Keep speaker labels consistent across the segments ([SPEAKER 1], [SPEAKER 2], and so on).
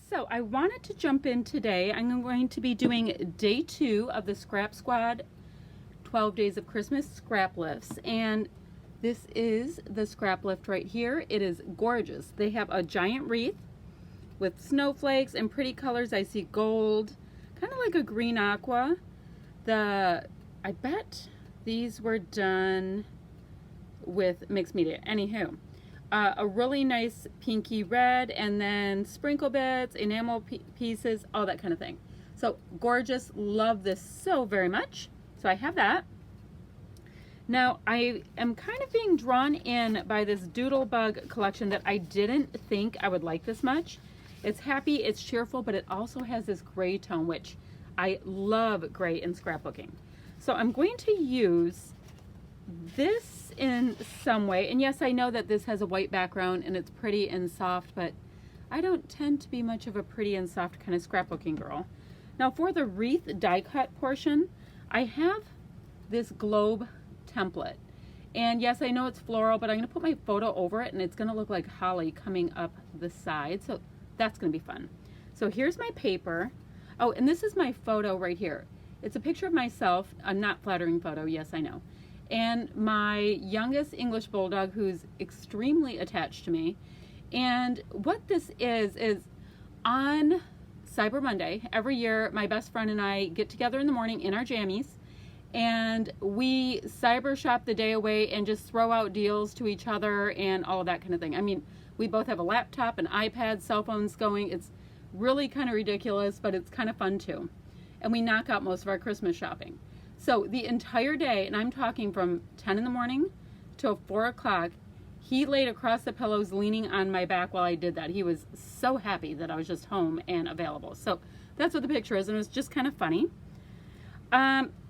[SPEAKER 1] So I wanted to jump in today. I'm going to be doing day 2 of the Scrap Squad 12 Days of Christmas Scraplifts, and this is the scrap lift right here. It is gorgeous. They have a giant wreath with snowflakes and pretty colors. I see gold, kind of like a green aqua. I bet these were done with mixed media. Anywho, a really nice pinky red, and then sprinkle bits, enamel pieces, all that kind of thing. So gorgeous. Love this so very much. So I have that. Now I am kind of being drawn in by this Doodlebug collection that I didn't think I would like this much. It's happy, it's cheerful, but it also has this gray tone, which I love gray in scrapbooking. So I'm going to use this in some way, and yes, I know that this has a white background and it's pretty and soft, but I don't tend to be much of a pretty and soft kind of scrapbooking girl. Now for the wreath die cut portion, I have this globe template, and yes, I know it's floral, but I'm going to put my photo over it and it's going to look like holly coming up the side, so that's going to be fun. So here's my paper. Oh, and this is my photo right here. It's a picture of myself, a not flattering photo, yes I know, and my youngest English bulldog, who's extremely attached to me. And what this is on Cyber Monday, every year my best friend and I get together in the morning in our jammies, and we cyber shop the day away and just throw out deals to each other and all of that kind of thing. I mean, we both have a laptop, an iPad, cell phones going. It's really kind of ridiculous, but it's kind of fun too. And we knock out most of our Christmas shopping. So the entire day, and I'm talking from 10 in the morning till 4 o'clock, he laid across the pillows leaning on my back while I did that. He was so happy that I was just home and available. So that's what the picture is, and it was just kind of funny.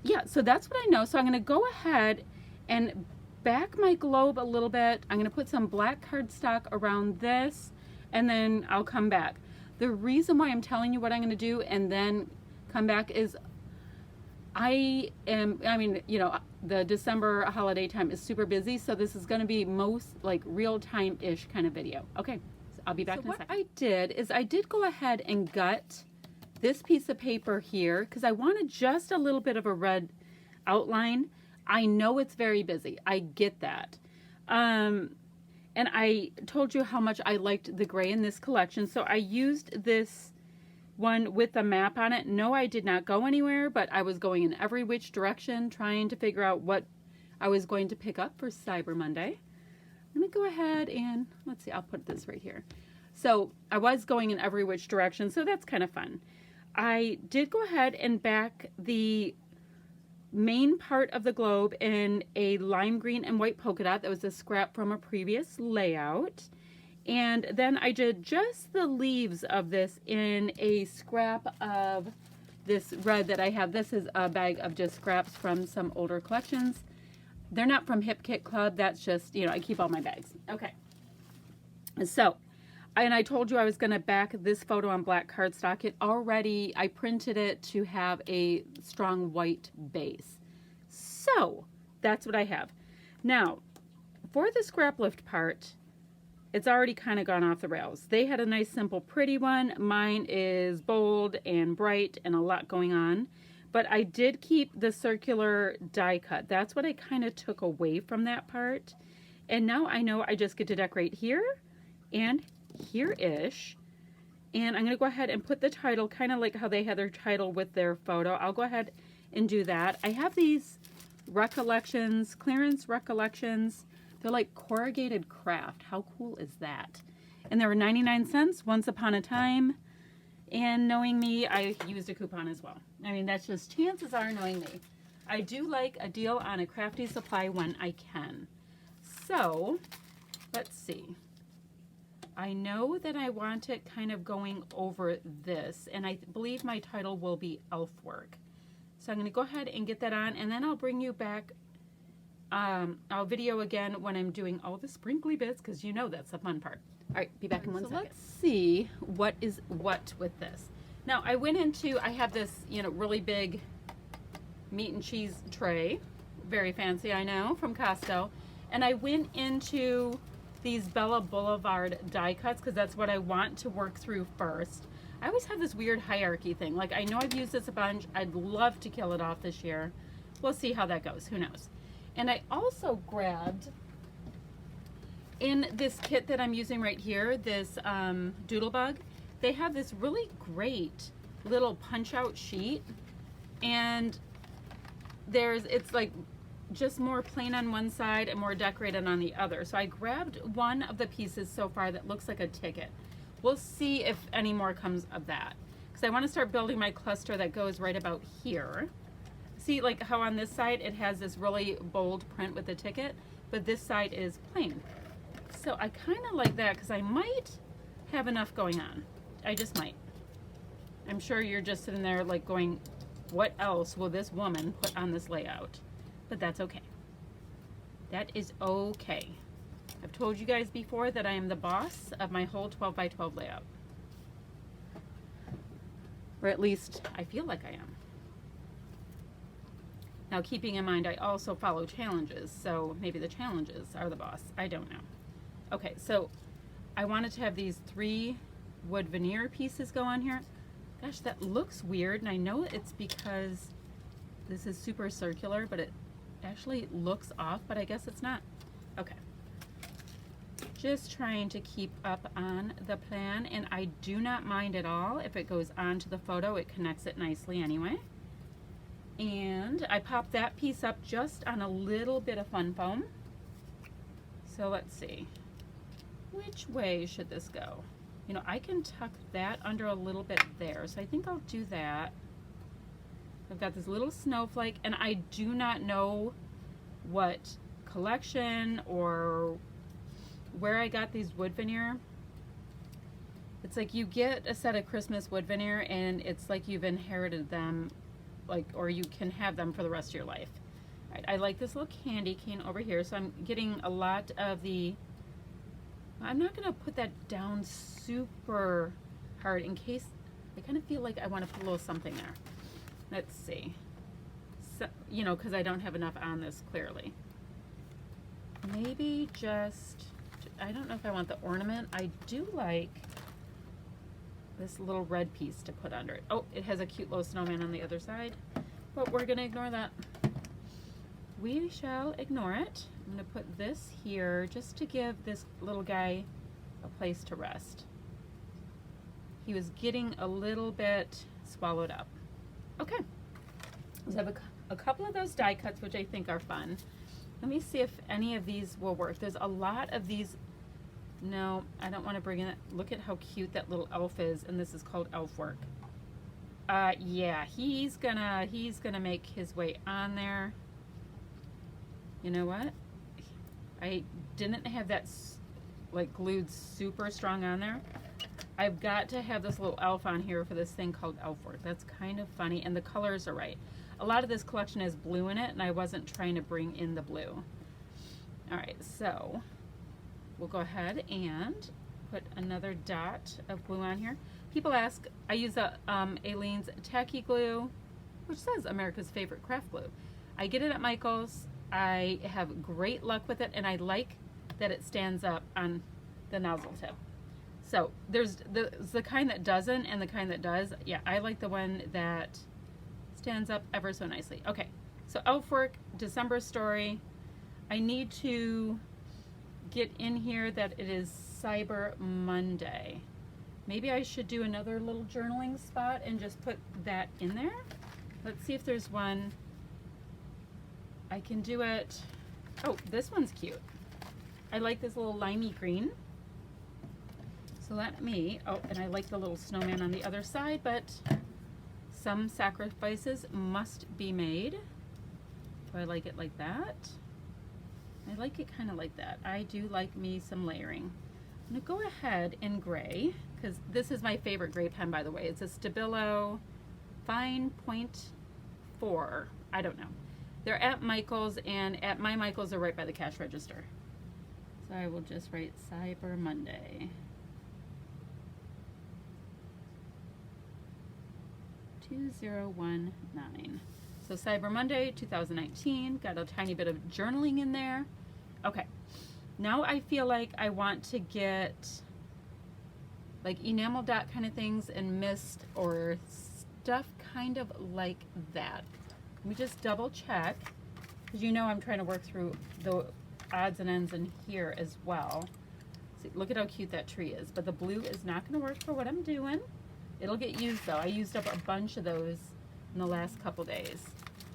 [SPEAKER 1] Yeah, so that's what I know. So I'm going to go ahead and back my globe a little bit. I'm going to put some black cardstock around this, and then I'll come back. The reason why I'm telling you what I'm going to do and then come back is I mean, you know, the December holiday time is super busy, so this is going to be most like real-time-ish kind of video. Okay, so I'll be back in a second. What I did is I did go ahead and gut this piece of paper here because I wanted just a little bit of a red outline. I know it's very busy. I get that. And I told you how much I liked the gray in this collection, so I used this one with a map on it. No, I did not go anywhere, but I was going in every which direction trying to figure out what I was going to pick up for Cyber Monday. Let me go ahead and let's see, I'll put this right here. So I was going in every which direction, so that's kind of fun. I did go ahead and back the main part of the globe in a lime green and white polka dot. That was a scrap from a previous layout. And then I did just the leaves of this in a scrap of this red that I have. This is a bag of just scraps from some older collections. They're not from Hip Kit Club. That's just, you know, I keep all my bags. Okay. So, and I told you I was going to back this photo on black cardstock. I printed it to have a strong white base. So, that's what I have. Now, for the scrap lift part, it's already kind of gone off the rails. They had a nice, simple, pretty one. Mine is bold and bright and a lot going on. But I did keep the circular die cut. That's what I kind of took away from that part. And now I know I just get to decorate here and here-ish. And I'm going to go ahead and put the title, kind of like how they had their title with their photo. I'll go ahead and do that. I have these recollections, clearance recollections. They're like corrugated craft. How cool is that? And they were 99 cents once upon a time. And knowing me, I used a coupon as well. I mean, that's just chances are knowing me. I do like a deal on a crafty supply when I can. So, let's see. I know that I want it kind of going over this, and I believe my title will be Elf Work. So I'm going to go ahead and get that on, and then I'll bring you back. I'll video again when I'm doing all the sprinkly bits, because you know that's the fun part. All right, be back in 1 second. Let's see what is what with this. Now, I went into, I have this, you know, really big meat and cheese tray. Very fancy, I know, from Costco. And I went into these Bella Boulevard die cuts because that's what I want to work through first. I always have this weird hierarchy thing. Like, I know I've used this a bunch. I'd love to kill it off this year. We'll see how that goes. Who knows? And I also grabbed, in this kit that I'm using right here, this Doodlebug, they have this really great little punch-out sheet. And it's like just more plain on one side and more decorated on the other. So I grabbed one of the pieces so far that looks like a ticket. We'll see if any more comes of that, because I want to start building my cluster that goes right about here. See, like how on this side it has this really bold print with the ticket, but this side is plain. So I kind of like that because I might have enough going on. I just might. I'm sure you're just sitting there like going, what else will this woman put on this layout? But that's okay. That is okay. I've told you guys before that I am the boss of my whole 12 by 12 layout. Or at least I feel like I am. Now, keeping in mind I also follow challenges, so maybe the challenges are the boss. I don't know. Okay, so I wanted to have these 3 wood veneer pieces go on here. Gosh, that looks weird, and I know it's because this is super circular, but it actually looks off, but I guess it's not. Okay. Just trying to keep up on the plan, and I do not mind at all if it goes onto the photo. It connects it nicely anyway. And I popped that piece up just on a little bit of fun foam. So let's see. Which way should this go? You know, I can tuck that under a little bit there, so I think I'll do that. I've got this little snowflake, and I do not know what collection or where I got these wood veneer. It's like you get a set of Christmas wood veneer and it's like you've inherited them, like, or you can have them for the rest of your life. All right, I like this little candy cane over here, so I'm getting a lot of the, I'm not gonna put that down super hard in case I kind of feel like I want to put a little something there. Let's see. So, you know, because I don't have enough on this clearly. Maybe just, I don't know if I want the ornament. I do like this little red piece to put under it. Oh, it has a cute little snowman on the other side, but we're gonna ignore that. We shall ignore it. I'm gonna put this here just to give this little guy a place to rest. He was getting a little bit swallowed up. Okay, so I have a couple of those die cuts, which I think are fun. Let me see if any of these will work. There's a lot of these. No, I don't want to bring in it. Look at how cute that little elf is, and this is called elf work. Yeah, he's gonna make his way on there. You know what? I didn't have that like glued super strong on there. I've got to have this little elf on here for this thing called elf work. That's kind of funny, and the colors are right. A lot of this collection has blue in it, and I wasn't trying to bring in the blue. All right, so we'll go ahead and put another dot of glue on here. People ask, I use a Aleene's Tacky Glue, which says America's favorite craft glue. I get it at Michael's. I have great luck with it, and I like that it stands up on the nozzle tip. So there's the kind that doesn't and the kind that does. Yeah, I like the one that stands up ever so nicely. Okay, so elf work, December story. I need to get in here that it is Cyber Monday. Maybe I should do another little journaling spot and just put that in there. Let's see if there's one. I can do it. Oh, this one's cute. I like this little limey green. So let me, oh, and I like the little snowman on the other side, but some sacrifices must be made. Do I like it like that? I like it kind of like that. I do like me some layering. I'm gonna go ahead in gray, because this is my favorite gray pen, by the way. It's a Stabilo Fine Point 4. I don't know. They're at Michael's, and at my Michael's, they're right by the cash register. So I will just write Cyber Monday. 2019. So Cyber Monday 2019, got a tiny bit of journaling in there. Okay, Now I feel like I want to get like enamel dot kind of things and mist or stuff kind of like that. Let me just double check, because you know I'm trying to work through the odds and ends in here as well. See, look at how cute that tree is, but the blue is not going to work for what I'm doing. It'll get used though. I used up a bunch of those in the last couple days.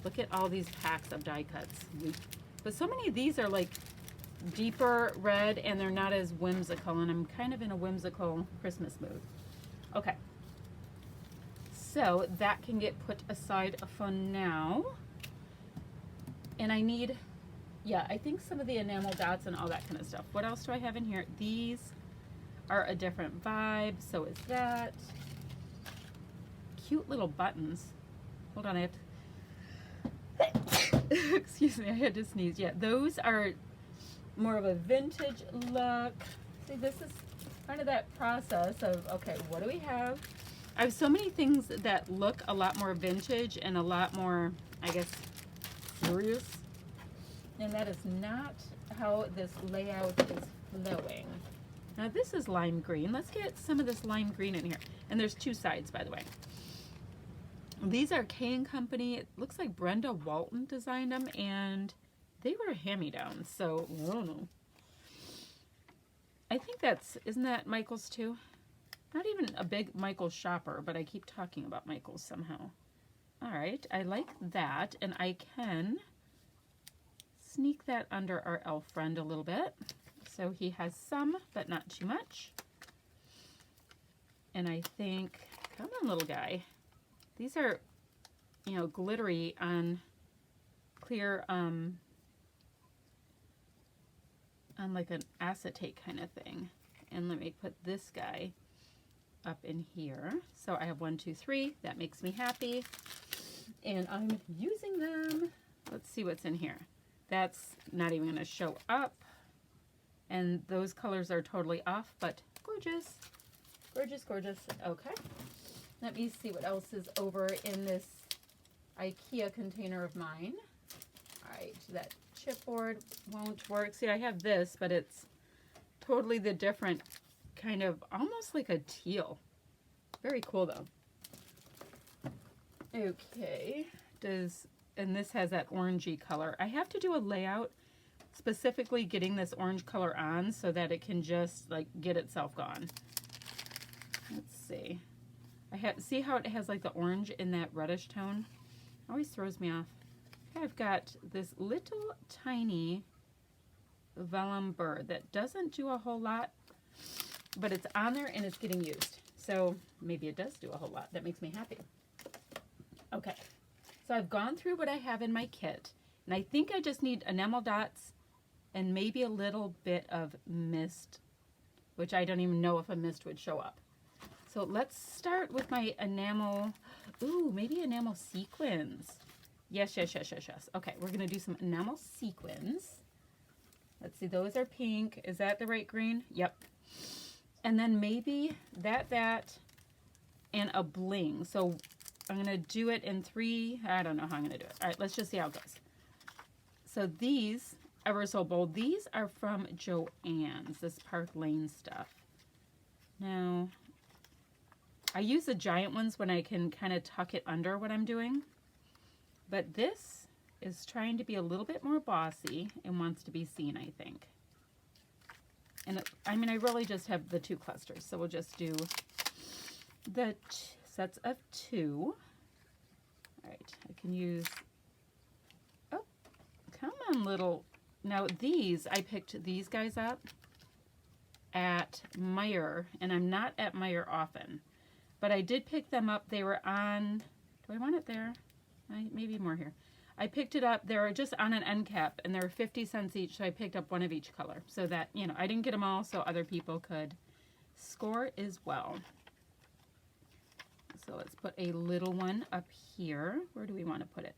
[SPEAKER 1] Look at all these packs of die cuts. But so many of these are like deeper red and they're not as whimsical, and I'm kind of in a whimsical Christmas mood. Okay, so that can get put aside for now. And I need, yeah, I think some of the enamel dots and all that kind of stuff. What else do I have in here? These are a different vibe, so is that. Cute little buttons. Hold on, I have to excuse me, I had to sneeze. Yeah, those are more of a vintage look. See, this is kind of that process of, okay, what do we have? I have so many things that look a lot more vintage and a lot more, I guess, serious. And that is not how this layout is flowing. Now this is lime green. Let's get some of this lime green in here. And there's two sides, by the way. These are K & Company. It looks like Brenda Walton designed them, and they were hand-me-downs, so I don't know. I think that's, isn't that Michael's too? Not even a big Michael's shopper, but I keep talking about Michael's somehow. All right, I like that, and I can sneak that under our elf friend a little bit. So he has some, but not too much. And I think, come on, little guy. These are, you know, glittery on clear, on like an acetate kind of thing. And let me put this guy up in here. So I have 1, 2, 3. That makes me happy. And I'm using them. Let's see what's in here. That's not even going to show up. And those colors are totally off, but gorgeous. Gorgeous, gorgeous. Okay. Let me see what else is over in this IKEA container of mine. All right, that chipboard won't work. See, I have this, but it's totally the different kind of, almost like a teal. Very cool though. Okay, and this has that orangey color. I have to do a layout specifically getting this orange color on so that it can just like get itself gone. Let's see. See how it has like the orange in that reddish tone? Always throws me off. I've got this little tiny vellum bird that doesn't do a whole lot, but it's on there and it's getting used. So maybe it does do a whole lot. That makes me happy. Okay, so I've gone through what I have in my kit, and I think I just need enamel dots and maybe a little bit of mist, which I don't even know if a mist would show up. So let's start with my enamel. Ooh, maybe enamel sequins. Yes, yes, yes, yes, yes. Okay, we're going to do some enamel sequins. Let's see, those are pink. Is that the right green? Yep. And then maybe that, and a bling. So I'm going to do it in 3. I don't know how I'm going to do it. All right, let's just see how it goes. So these, ever so bold, these are from Joann's, this Park Lane stuff. Now, I use the giant ones when I can kind of tuck it under what I'm doing. But this is trying to be a little bit more bossy and wants to be seen, I think. And I mean, I really just have the 2 clusters, so we'll just do the sets of 2. All right, I can use, oh, come on, little. Now these, I picked these guys up at Meijer, and I'm not at Meijer often. But I did pick them up. They were on, do I want it there? Maybe more here. I picked it up. They were just on an end cap, and they were 50 cents each, so I picked up one of each color. So that, you know, I didn't get them all, so other people could score as well. So let's put a little one up here. Where do we want to put it?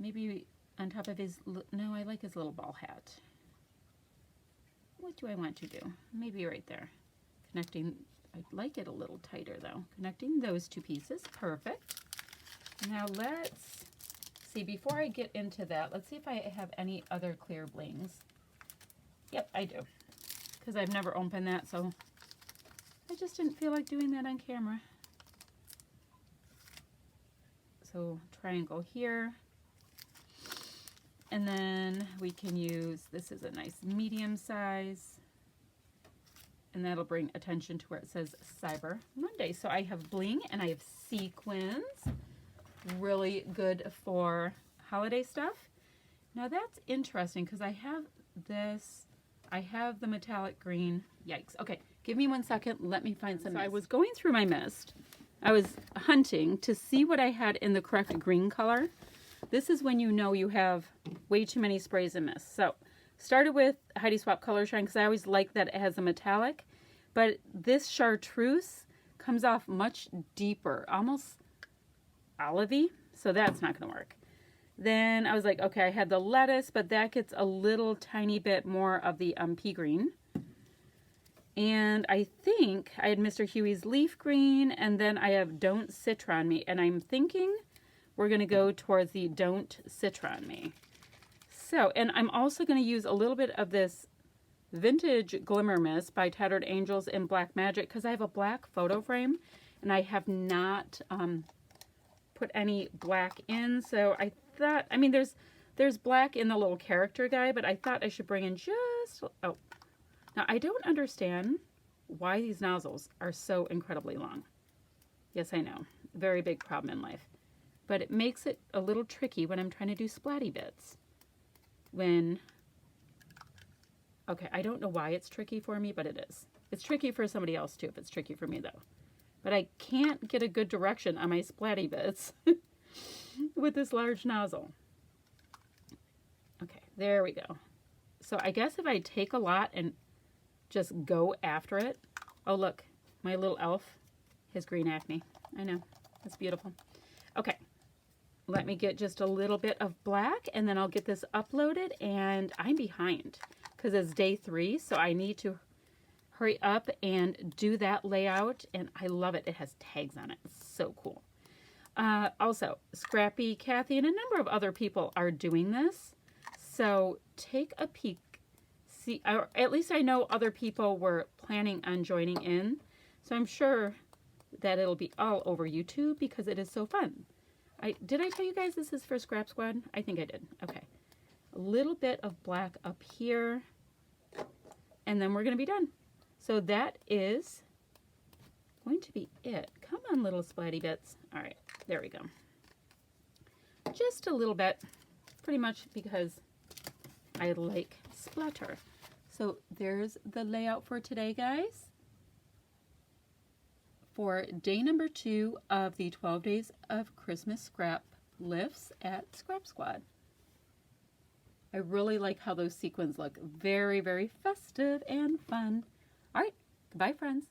[SPEAKER 1] Maybe on top of his, no, I like his little ball hat. What do I want to do? Maybe right there. Connecting, I'd like it a little tighter though. Connecting those 2 pieces, perfect. Now let's see, before I get into that, let's see if I have any other clear blings. Yep, I do. Because I've never opened that, so I just didn't feel like doing that on camera. So triangle here. And then we can use, this is a nice medium size. And that'll bring attention to where it says Cyber Monday. So I have bling and I have sequins. Really good for holiday stuff. Now that's interesting because I have this, I have the metallic green. Yikes. Okay, give me 1 second. Let me find some. So I was going through my mist. I was hunting to see what I had in the correct green color. This is when you know you have way too many sprays of mist. So started with Heidi Swap Color Shine because I always like that it has a metallic. But this chartreuse comes off much deeper, almost olivey. So that's not going to work. Then I was like, okay, I had the lettuce, but that gets a little tiny bit more of the pea green. And I think I had Mr. Huey's leaf green, and then I have Don't Citron Me. And I'm thinking we're going to go towards the Don't Citron Me. So, and I'm also going to use a little bit of this Vintage Glimmer Mist by Tattered Angels in Black Magic because I have a black photo frame, and I have not put any black in. So I thought, I mean, there's black in the little character guy, but I thought I should bring in just, oh. Now, I don't understand why these nozzles are so incredibly long. Yes, I know. Very big problem in life. But it makes it a little tricky when I'm trying to do splatty bits. Okay, I don't know why it's tricky for me, but it is. It's tricky for somebody else, too, if it's tricky for me, though. But I can't get a good direction on my splatty bits with this large nozzle. Okay, there we go. So I guess if I take a lot and just go after it. Oh, look, my little elf has green acne. I know, that's beautiful. Okay, let me get just a little bit of black and then I'll get this uploaded, and I'm behind because it's day 3, so I need to hurry up and do that layout, and I love it. It has tags on it. It's so cool. Also, Scrappy Kathy and a number of other people are doing this, so take a peek. See, or at least I know other people were planning on joining in, so I'm sure that it'll be all over YouTube because it is so fun. Did I tell you guys this is for Scrap Squad? I think I did. Okay. A little bit of black up here, and then we're going to be done. So that is going to be it. Come on, little splatty bits. All right, there we go. Just a little bit, pretty much because I like splatter. So there's the layout for today, guys. For day number 2 of the 12 Days of Christmas Scrap Lifts at Scrap Squad. I really like how those sequins look. Very, very festive and fun. All right, goodbye, friends.